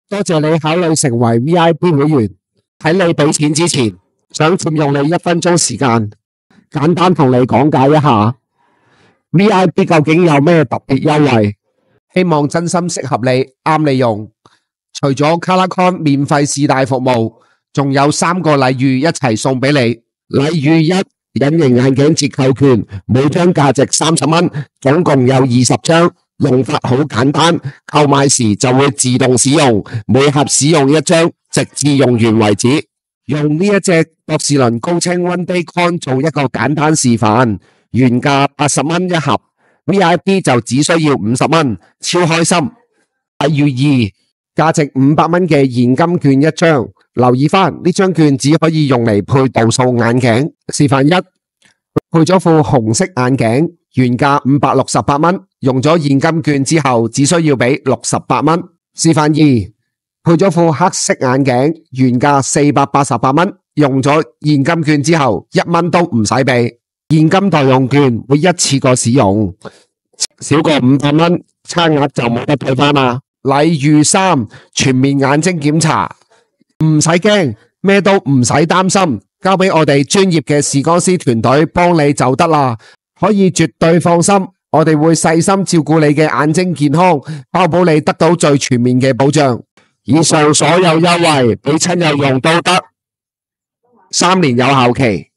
多謝你考慮成為 VIP 會員。喺你俾錢之前，想佔用你1分鐘時間，簡單同你講解一下 VIP 究竟有咩特別優惠，希望真心適合你，啱你用。除咗 ColorCon 免費試戴服務，仲有3個禮遇一齊送俾你。禮遇1，隱形眼鏡折扣券，每張價值30蚊，總共有20張。用法好簡單，購買時就會自動使用，每盒使用1張，直至用完為止。用呢一隻博士倫高清 One Day Con 做一個簡單示範，原價80蚊一盒 ，VIP 就只需要50蚊，超開心。禮遇2，價值500蚊嘅現金券1張，留意返呢張券只可以用嚟配度數眼鏡。示範1，配咗副紅色眼鏡，原價568蚊，用咗現金券之後只需要俾68蚊。示範2，配咗副黑色眼鏡，原價488蚊，用咗現金券之後1蚊都唔使俾，現金代用券會一次過使用，少過500蚊，差額就冇得退返啦。禮遇3，全面眼睛檢查，唔使驚，咩都唔使擔心，交俾我哋專業嘅視光師團隊幫你就得啦，可以絕對放心，我哋會細心照顧你嘅眼睛健康，包保你得到最全面嘅保障。以上所有優惠俾親友用都得，3年有效期。